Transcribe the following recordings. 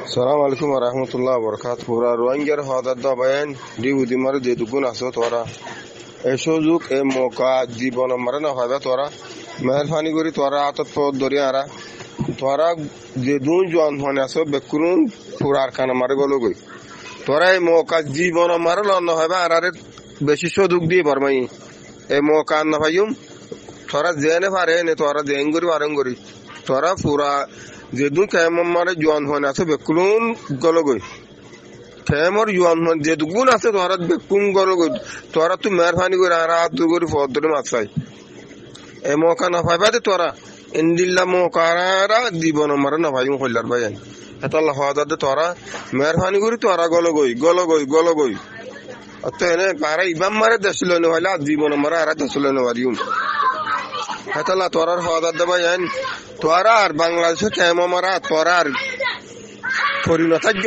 Assalamu alaikum warahmatullahi wabarakatuh. Pura ruangger hodar da bayan di udimar de dugun aso tora. Esozuk e moka dibona marana hoda tora. Meherfani gori tora atat pod dori ara. Tora de dun joan hone aso bekurun purar kana mare golo goi. Tora e moka dibona marana no hoba arare beshi soduk di barmai. E moka na fayum tora zene fare ne tora denguri warangori. Tora pura jedun kayam mare joan hone aso bekulun gologoy kayamor joan hone jedugun ase torat bekun gologoy torat tu meherfani gori ara atu gori fodore matsai e moka na faibade tora indilla moka ara dibon mare na fayum hollar bayan atalla hodade tora meherfani gori tora gologoy atene para ibam mare daslone wala dibon mare ara daslone warium atalla torar hodade bayan তোরার বাংলাদেশে কেমন মারা তোরার পরিণতাজ্ঞ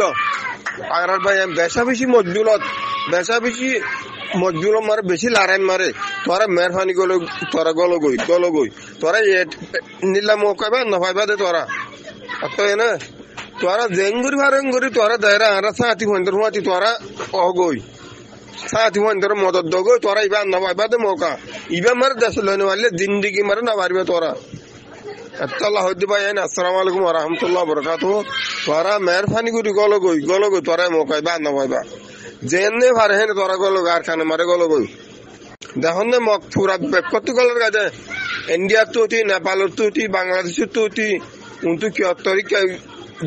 আর ভাই বেশা বেশি মজবুলত মারে বেশি লারাইন মারে তোরা মেহরবানি গলো তোরা গলগই তোরা নিলা মোকাবে না ভাইবা দে তোরা তো না তোরা জেঙ্গুরি ভারঙ্গুরি তোরা দায়রা আর সাথী হন্দর হুয়াতি তোরা অগই সাথী হন্দর মদত দগই তোরা ইবা না ভাইবা দে মোকা ইবা মার দেশ লনে ওয়ালে জিন্দেগি মারে না পারবে তোরা আল্লাহ হদি ভাই আসসালামু আলাইকুম ওয়া রাহমাতুল্লাহি ওয়া বারাকাতুহু তোরা মেহরবানি করি গলগই তোরা মোকাই বা না ভাইবা জেনে পারে হেন তোরা গলগ আর খানে মারে গলগই দেখুন না মক পুরা কত গলর গাজে ইন্ডিয়া তুতি নেপাল তুতি বাংলাদেশ তুতি উন্তু কি তরিকা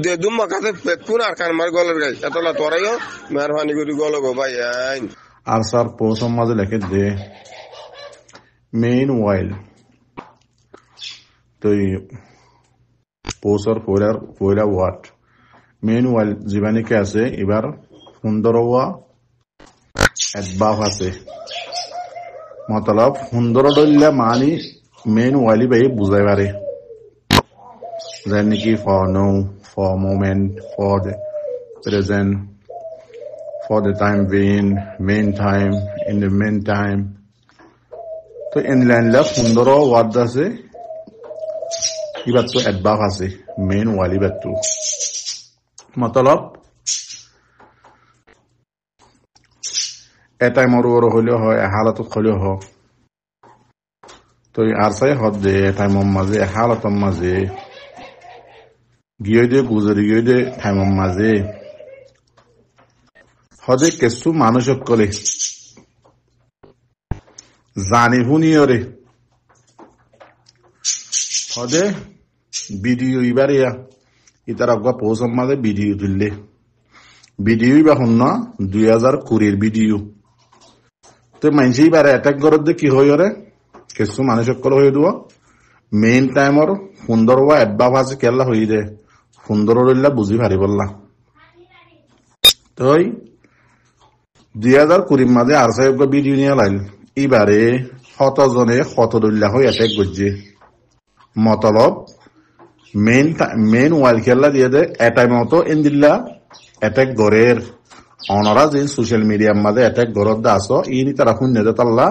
দে দুম মাকাতে পেকুন আর খানে মারে গলর গাই এতলা তোরাইও মেহরবানি করি গলগ ভাই আইন আর স্যার পোসম মাঝে লিখে দে মেইন ওয়াইল তো পোসর পয়লা ওয়াট মেইন ওয়াইল জীবাণীকে আছে এবার সুন্দর হওয়া একবাহ আছে মতলব সুন্দর দলিয়া মানি মেইন ওয়াইলি বাই বুঝাই পারে যেন কি for now for moment for the present for the time being meantime in the meantime তো ইনল্যান্ডলা সুন্দর ওয়ার্ড আছে ইবাতো একবাহ আছে মেইন ওয়াইলি বাতো মতলব এটাই মরুর হলেও হয় হালাতত হলেও হয় তো আর চাই হদ দে টাইমর মাঝে হালাতর মাঝে গিয়ে দিয়ে গুজরি গিয়ে দিয়ে টাইমর মাঝে হদে কিছু মানুষ কলে জানি শুনিয়রে হদে ভিডিও ইবারে ইতার অজ্ঞা পৌঁছম মাঝে ভিডিও তুললে ভিডিও বা শুন 2020 ভিডিও তো মানুষ এবারে অ্যাটাক করার কি হয়ে রে কিছু মানুষ সকল হয়ে দিব মেইন টাইমর সুন্দর হওয়া অ্যাডভাব আছে কেলা হয়ে দে সুন্দর রইলা বুঝি পারি বললা তো 2020 মাঝে আর সাহেব ভিডিও নিয়ে লাইল এবারে শতজনে শতদল্লা হয়ে অ্যাটাক করছে মতলব মেইন ওয়াইল খেলা দিয়ে দে এটাই মতো ইন্দিল্লা অ্যাটাক গড়ের অনারা যে সোশ্যাল মিডিয়ার মাঝে অ্যাটাক গড়ত দা আস ইনি তারা শুনে দে তাল্লা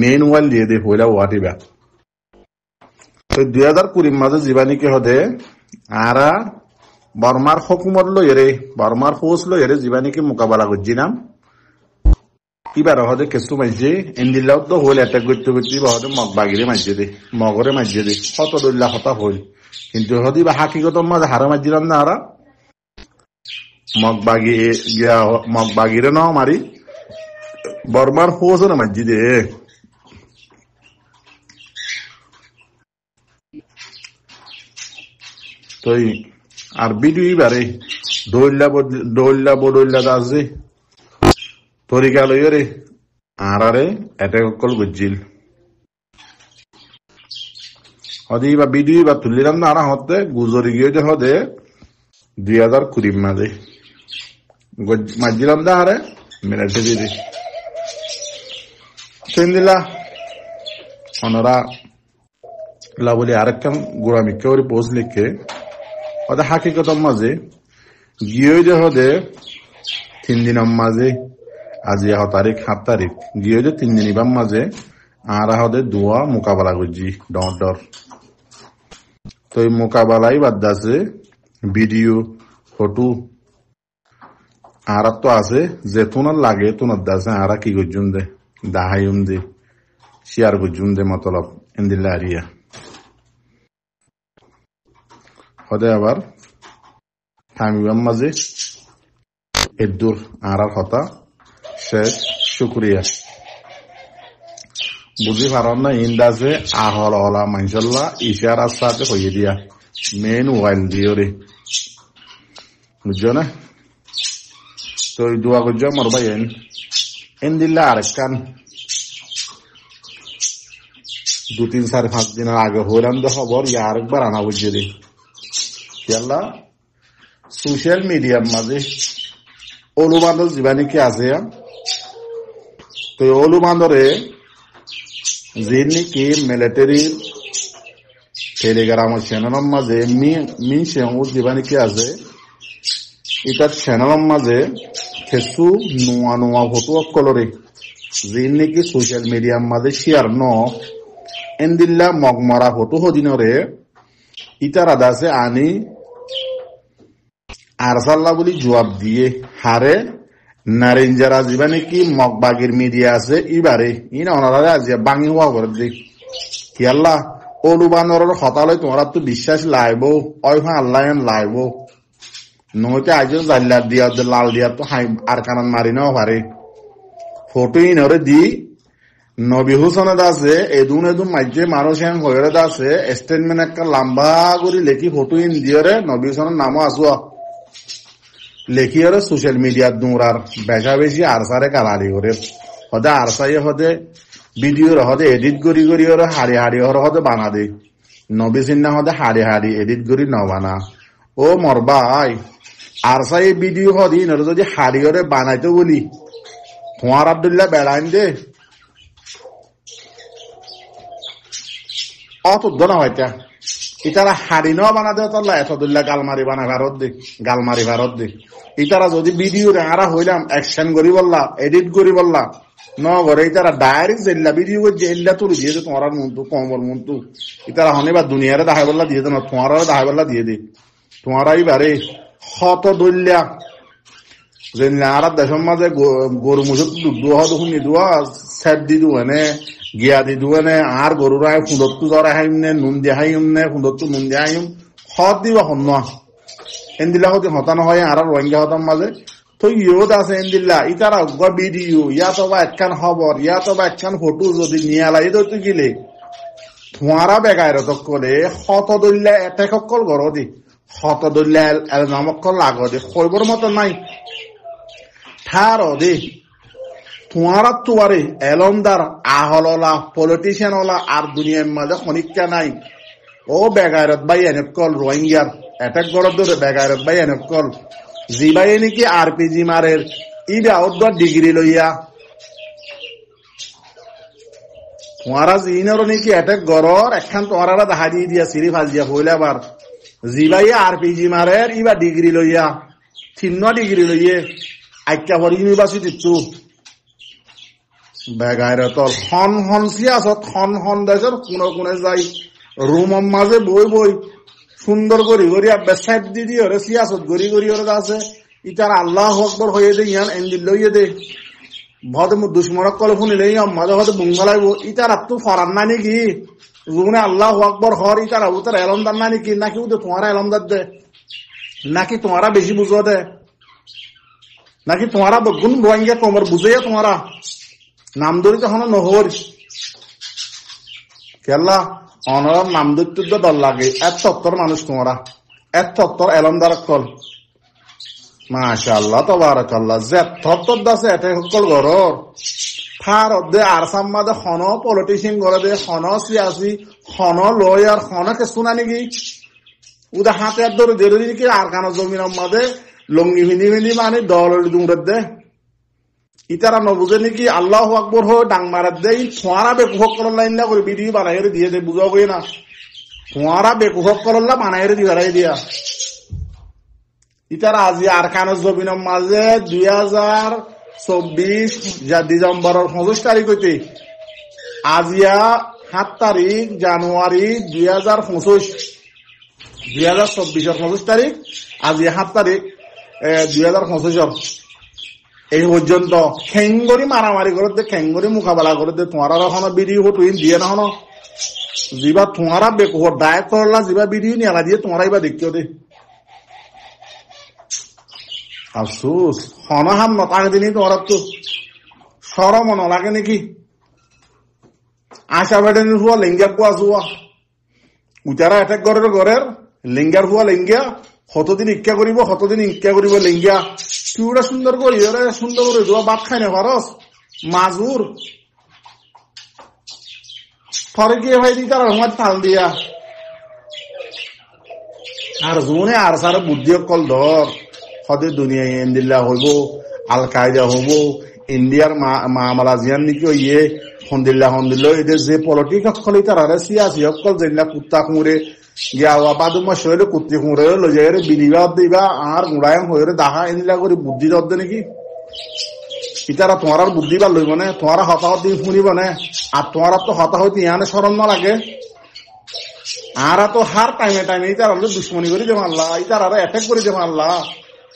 মেইন ওয়াইল দিয়ে দে পয়লা ওয়াটিবা তো 2020 মাঝে জীবাণীকে হদে আরা বর্মার হকুমত লইরে বর্মার ফৌজ লইরে জীবাণীকে মোকাবেলা করছিলাম এবার হদে কিছু মাঝে ইন্দিল্লাও তো হইল অ্যাটাক করতে বা হদে মগবাগিরে মাঝে দে মগরে মাঝে দে শত দল্লা হতা হইল কিন্তু হদি বা হাকিগত মাঝে হারা মাঝিলাম না আরা মগবাগিরে ন মারি বর্মার ফৌজ না মাঝি দে তো আর ভিডিও এবারে দৌল্লা বদল্লা আছে তরিকা লইরে আরে অ্যাটাক কল বুঝিল হদি বা ভিডিও বা তুলিলাম না আর হতে গুজরি গিয়ে হদে 2020 মাঝে মাঝিলাম না আরে মিনাটে দিদি সেদিলা ওনারা বলি আরেকখান গোড়ামি কেউ পোস্ট লিখে ওদের হাকিকত মাঝে গিয়ে হদে 3 দিনের মাঝে আজি 7 তারিখ গিয়ে 3 দিন ইবাম মাঝে আর হদে দোয়া মোকাবেলা করছি ডর তো এই মোকাবেলাই বাদ আছে ভিডিও ফটো আর তো আছে যে তোমার লাগে তোমার দাসে আর কি গজুম দে দাহাইম দে শেয়ার গজুম দে মতলব ইন্দিল্লা আরিয়া হদে আবার থামিবাম মাঝে এদুর আর কথা শেষ শুক্রিয়া বুঝি পারন না ইন্দাজে আহল হলা মাইশাল্লাহ ইশারার সাথে হইয়ে দিয়া মেন ওয়াইল দিও রে বুঝছো না তো এই দোয়া করছো আমার ভাই ইন্দিল্লা আরেকখান 2-3-4-5 দিনের আগে হইলাম যে খবর ইয়া আরেকবার আনা বুঝছে রে ইয়াল্লা সোশ্যাল মিডিয়ার মাঝে অলুবান্ধব জীবানী কি আছে তো অলুবান্ধরে যে নাকি মিলিটারির টেলিগ্রামের চ্যানেলের মাঝে মিন সেও জীবানী কি আছে এটার চ্যানেলের মাঝে কিছু নোয়া নোয়া ফটো কলরে যে নাকি সোশ্যাল মিডিয়ার মাঝে শেয়ার ন এন্দিল্লা মগমরা ফটো হদিনরে ইটার আদাসে আনি আরসাল্লা বলি জবাব দিয়ে হারে নারেঞ্জারা যিবা নাকি মগবাগির মিডিয়া আছে ইবারে ইনা ওনারা আজিয়া বাঙি হওয়া করে দেখ কি আল্লাহ অলুবানর হতালয় তোমরা তো বিশ্বাস লাইব ওই আল্লাহ লাইব নইতে আজ জাল্লার দিয়া লাল দিয়া তো হাই আর কানান মারি নাও পারে ফটো ইনরে দি নবী হুসেন আছে এদুন মাইজে মানুষ হয়ে আছে স্টেটমেন্ট একটা লম্বা করে লেখি ফটো ইন দিয়ে নবী হুসেনের নামও আসুয়া লেখিয়রে সোশ্যাল মিডিয়ার দৌড়ার বেশা বেশি আরসারে কালারি করে হদে আরসাই হদে ভিডিওর হদে এডিট করি করি ওরা হাড়ি হাড়ি ওর হদে বানা দে নবী চিন্না হদে হাড়ি হাড়ি এডিট করি ন বানা ও মরবাই আরসাই ভিডিও হদি নরে যদি হাড়ি ওরে বানাইতো বলি তোমার আব্দুল্লাহ বেড়াইন দে অত না হয়তা ইতারা হাড়ি ন বানা দে তোল্লা এতদুল্লাহ গালমারি বানা ভারত দে গালমারি ভারত দে ইতারা যদি ভিডিও রেহারা হইলাম অ্যাকশন করি বললা এডিট করি বললা ন ঘরে ইতারা ডাইরেক্ট জেল্লা ভিডিও করে জেল্লা তুলে দিয়ে দে তোমার মন্তু কমর মন্তু ইতারা হনে বা দুনিয়ারে দেখাই বললা দিয়ে দে না তোমার দেখাই বললা দিয়ে দে তোমার এইবারে হত দল্যা যে আর দেশের মাঝে গরু মুসুর দুয়া দেখুন দুয়া সেট দি দুয়ানে গিয়া দি দুয়ানে আর গরুরা ফুঁদত্তু জ্বর হাইম নে নুন দিয়ে হাইম নে ফুঁদত্তু নুন দিয়ে হাইম হত দিবা হন্যা এন্দিল্লা হতে হতানো হয় আর রোহিঙ্গা হতাম মাঝে তো ইয়ত আছে এন্দিল্লা ইতারা ভিডিও ইয়াত বা একখান খবর ইয়াত বা একখান ফটো যদি নিয়ে আলাই তো গিলে তোমারা বেগাইর করে হত দল্যা এটেক অকল ঘর দি হত দল্যা নামকল লাগ দে কইবর মতো নাই ঠার দে তোমারা তোয়ারে এলমদার আহললা পলিটিশিয়ান ওলা আর দুনিয়ার মাঝে খনিকা নাই ও বেগাইরত বাই এনেকল রোহিঙ্গার অ্যাটাক গড় ধরে বেগাইরত বাই এনেকল জিবাই নাকি আরপিজি মারের ইবা ওর ডিগ্রি লইয়া তোমারা জিনর নাকি অ্যাটাক গড়র একখান তোমারা দেখা দিয়ে দিয়া সিঁড়ি ফাজিয়া হইলে আবার জিবাই আরপিজি মারের ইবা ডিগ্রি লইয়া 3 ডিগ্রি লইয়ে আইকাভর ইউনিভার্সিটি টু বেগাইরতল হন হন সিয়াসত হন হন দেশের কোনে কোনে যাই রুমর মাঝে বই বই সুন্দর করি করি বেসাইড দি দিয়ে ওরে সিয়াসত গড়ি গড়ি ওরে আছে ইতার আল্লাহ আকবর হয়ে দে ইয়ান এন্দিল লইয়ে দে ভদ দুশ্মনক কলে শুনিলে মাঝে হয়তো বুঙ্গালাইব ইতার তো ফরান না নাকি রুমনে আল্লাহ আকবর হর ইতার উতার এলমদার না নাকি নাকি উদে তোমারা এলমদার দে নাকি তোমারা বেশি বুঝো দে নাকি তোমারা গুণ রোহিঙ্গা কমর বুঝাইয়া তোমারা নাম ধরি তখন নহর কেলা অনর নাম ধরতে দল লাগে এত তত্তর মানুষ তোমরা এত তত্তর এলমদার কল মাশাআল্লাহ তাবারাকাল্লাহ যে তত্তর দাসে এতে কল ঘরর ফার দে আর সাম্মাদে খন পলিটিশিয়ান করে দে খন সিয়াসি খন লয়ার খন কে শুনা নাকি উদা হাতে ধরে ধরে কি আর কানো জমিনের মাঝে লঙ্গি ভিনি ভিনি মানে দল দুমরে দে ইতারা নবুঝে নাকি আল্লাহ আকবর হো ডাং মারাত দেই ফোয়ারা বেকুফক করল্লা ইন্না করে ভিডিও বানাই দিয়ে দে বুঝাও গই না ফোয়ারা বেকুফক করল্লা বানাই দিয়ে বাড়াই দিয়া ইতারা আজি আর কানের জমিনের মাঝে 2024 ডিসেম্বরের 25 তারিখ হইতে আজিয়া 7 তারিখ জানুয়ারি 2025 2024 25 তারিখ আজিয়া 7 তারিখ 2025 এই পর্যন্ত খেঙ্গরি মারামারি করে দে, খেঙ্গরি মোকাবেলা করে দে, তোমার এখনো ভিডিও ফটো দিয়ে না হনো যিবা তোমারা বেকুহর দায়ক করলা যিবা ভিডিও নিয়ে দিয়ে তোমারাই বা দেখিও দে। আফসোস হনহাম নতাকে দিনই তোমার তো সরম নলাগে নাকি? আশা বেডেন হুয়া লেঙ্গিয়া পোয়া জুয়া উচারা এটেক ঘরের ঘরের লেঙ্গার হুয়া লেঙ্গিয়া কতদিন ইচ্ছা করিব, কতদিন ইচ্ছা করিব লেঙ্গিয়া কিউটা সুন্দর করি ওরে সুন্দর করে জোয়া ভাত খাই না ভারস মাজুর থরে গিয়ে ভাই দিই তার আমার তাল দিয়া আর জোনে আর সারা বুদ্ধি কল ধর সদে দুনিয়ায় ইন্দিল্লা হইব, আল কায়দা হইব, ইন্ডিয়ার মামালা জিয়ান নাকি ইয়ে সন্দিল্লা সন্দিল্লা এদের যে পলিটিক সকল তারা সিয়াসি সকল যেগুলা কুত্তা কুমুরে গিয়া বাদুমা শরীরে কুত্তি কুমুরে লৈ যায় বিনিবা দিবা আর গুড়ায় হয়ে দেখা এনিলা করে বুদ্ধি দব নাকি? ইতারা তোমার বুদ্ধি বা লইব না, তোমার হতাহত দিয়ে শুনিব না, আর তোমার তো হতাহত ইহানে স্মরণ না লাগে। আর তো হার টাইমে টাইমে ইতার আল্লাহ দুশ্মনী করে দেব আল্লাহ, ইতার আর এফেক্ট করে দেব আল্লাহ,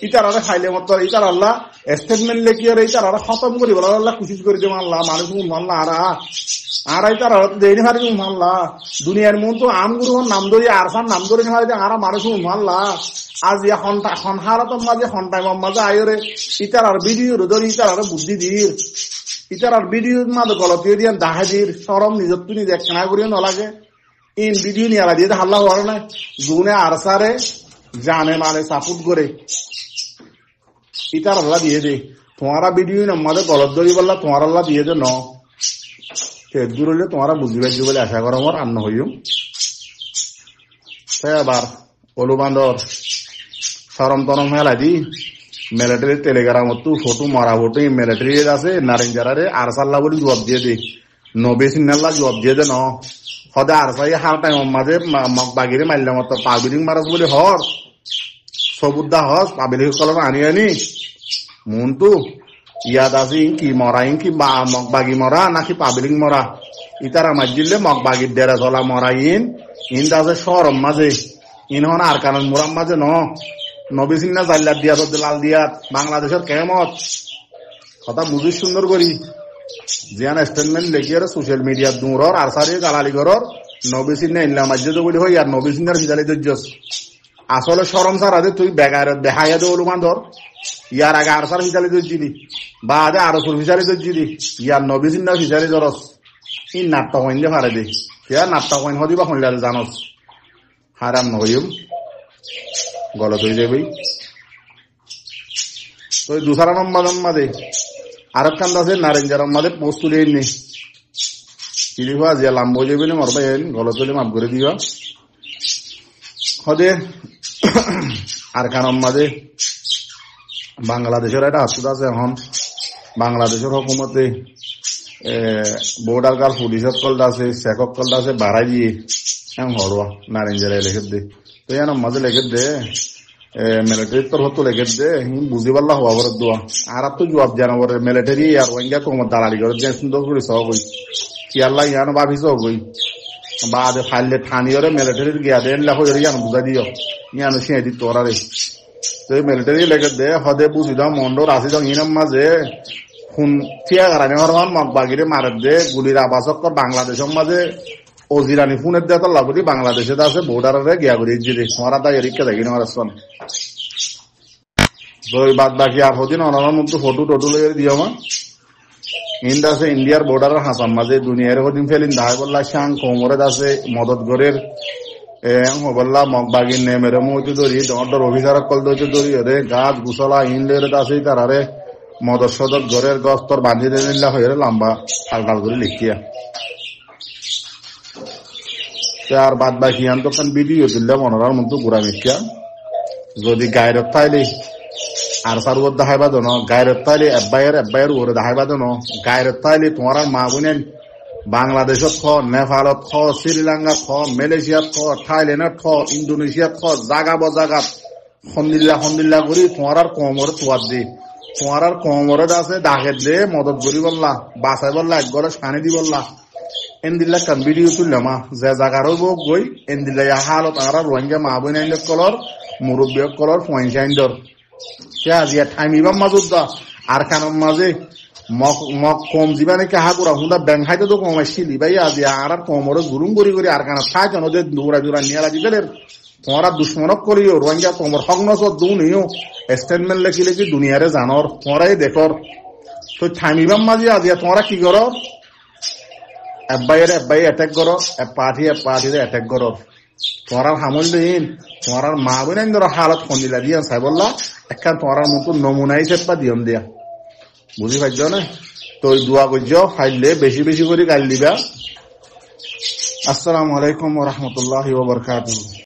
ইতার আর খাইলে মতো ইতার আল্লাহ স্টেটমেন্ট লেখিয়ে ইতার আর খতম করি বলা আল্লাহ কুচিস করে দেব আল্লাহ মানুষ মানলা আর ইতার দেরি হারি মানলা দুনিয়ার মন তো আম গুরু নাম ধরি আর সার নাম ধরে আর মানুষ মানলা আজ হারাতম মাঝে সন্তান মাঝে আয়রে ইতার আর ভিডিও ধরি ইতার আর বুদ্ধি দির ইতার আর ভিডিও মাঝে গলতীয় দিয়ে দাহা দির সরম নিজত তুমি দেখ কেনা করিও নলাগে ইন ভিডিও নিয়ে দিয়ে হাল্লা হওয়ার নাই জুনে আর সারে জানে মারে সাপোর্ট করে ইতার আল্লাহ দিয়ে দে তোমারা ভিডিও আমাদের গলত ধরি বললা তোমার আল্লাহ দিয়ে দে ন দূর হলে তোমারা বুঝি পাইছি বলে আশা করো আমার আন্ন হইও। তাই আবার ওলু বান্দর সরম তরম হেলা দি মিলিটারি টেলিগ্রামত ফটো মরা ফটো মিলিটারি আছে নারেঞ্জারে আর সাল্লা বলে জবাব দিয়ে দে নবে সিনাল্লা জবাব দিয়ে দে ন সদায় আর চাই হার টাইম মাঝে বাগিরে মারলাম পাবিলিং মারাজ বলে হর সবুদ্দা হস পাবিলিং কলম আনি আনি মনটো ইয়াদ আছে ইনকি মরা ইনকি মগবাগি মরা নাকি পাবিলিং মরা ইতারা মাজিলে মগবাগির ডেরা চলা মরা ইন দাসে সরম মাঝে ইন হন আর কারণ মোরাম মাঝে নবী সিংনা জাল্লাদ দিয়া তো লাল দিয়া বাংলাদেশের কেমত কথা বুঝি সুন্দর করি জিয়ান স্টেটমেন্ট লেখিয়ে সোশ্যাল মিডিয়া দূরর আর সারি গালালি ঘরর নবী সিংনা ইল্লা মাজিদ বলি হই আর নবী সিংনার হিজালি দজ্জস আসলে সরম সারা দে তুই বেগার দেখাইয়া দে ওলু বান্ধর ইয়ার আগে আর সার হিসালি দজ্জিলি বা আগে আরো সুর হিসালি দজ্জিলি ইয়ার নবী সিংনার হিসালি ধরস ই নাট্টা কইন দে পারে দে ইয়া নাট্টা কইন হদি বা কইলা জানস হারাম নহইম গলত হয়ে যাবে। তো দুসরা নম্বর মাঝে আরেক কান্দ আছে নারেঞ্জার মাঝে পোস্ট তুলে নি চিলিফা যে লাম্ব যাবে না মরবা গলত হলে মাফ করে দিবা হদে আর কারণ মাঝে বাংলাদেশের একটা হাসপাতাল আছে এখন বাংলাদেশের হুকুমতে বর্ডার গার্ড পুলিশের কলটা আছে শেখক কলটা আছে বাড়াই দিয়ে এমন হরবা নারেঞ্জারে লেখে দে তো এর মাঝে লেখে দে মিলিটারির তরফ তো লেখে দে বুঝি পারলা হওয়া বড় দোয়া আর তো জবাব জানাবো মিলিটারি আর ওইঙ্গা তোমার দালালি করে যে সুন্দর করে সহ গই কি আল্লাহ ইয়ানো ভাবিস গই বা ফাইলে ঠানি ওরে মিলিটারির গিয়া দেন লেখো ইয়ানো বুঝাই দিও ইয়ানো সিঁড়ি দি তোরা রে তো মিলিটারি লেখে দে হদে বুঝি দাও মন্ডর আসি যাও ইনাম মাঝে খুন থিয়া গারানি হরমান মগবাগিরে মারে দে গুলির আবাসক বাংলাদেশের মাঝে ওজিরানি ফোনের দিয়ে তো লাভরি বাংলাদেশে আছে বর্ডারে গিয়া করি জিরে মারা দা এরিকা দেখি না মারাসন ওই বাদ বাকি আর হদিন অনার মধ্যে ফটো টটো লইয়ে দিও মা ইন্ড আছে ইন্ডিয়ার বর্ডারের হাসান মাঝে দুনিয়ার হদিন ফেলিন দায় বললা শাং কোমরে আছে মদত গরের হবল্লা মগবাগির নেমের মধ্যে ধরি ডর অভিচারক কল দইতে ধরি রে গাছ গুছলা ইন্ডের আছে তারারে মদত সদত ঘরের গস্তর বান্ধি দিলা হয়ে লম্বা টাল করে লিখিয়া আর বাদ বাকি আন তো ভিডিও তুললে মনোরার মতো গুড়া মিথ্যা যদি গায়ের তাইলে আর সারুর দেখাইবা দেন গায়ের তাইলে এব্বাইয়ের ওরে দেখাইবা দেন গায়ের তাইলে তোমার মা বোনেন বাংলাদেশত খ নেপালত খ শ্রীলঙ্কাত খ মালয়েশিয়াত খ থাইল্যান্ডত খ ইন্দোনেশিয়াত খ জাগা বজাগাত খন্দিল্লা করি তোমার কমরে তোয়ার দি তোমার কমরে আছে দাগের দে মদত করি বললা বাসাই বললা এক ঘরে সানি দি বললা এন্দিল্লা কান ভিডিও তুললাম যে জাগারও গই এন্দিল্লা হালত আর রোহিঙ্গা মা বোন আইন কলর মুরব্বী কলর পয়সা আইন দর আজিয়া ঠাইমিবা মাজুত দা আর কারণ মাঝে মক কম জীবানে কাহা পুরা হুদা ব্যাংক হাইতে তো কম আসছিলি ভাই আজি আর কমরে গুরুম করি করি আর কারণ থাক কেন যে দৌড়া জোড়া নিয়ে লাগি গেলের তোমরা দুশ্মনক করিও রোহিঙ্গা কমর হক নস দুনিও স্টেটমেন্ট লেখি লেখি দুনিয়ারে জানর তোমরাই দেখর তো থামিবাম মাঝে আজি তোমরা কি করো এব্বাই অ্যাটাক করো পার্টিরে অ্যাটাক করো তোমার হামল দিন তোমার মা বোন ধরো হালত খন্দিলা দিয়া চাই বললা একখান তোমার মতো নমুনাই চেপা দিয়ম দিয়া বুঝি পাইছ না তো দোয়া করছ খাইলে বেশি বেশি করে গাল দিবা। আসসালামু আলাইকুম ওয়া রাহমাতুল্লাহি ওয়া বারাকাতুহু।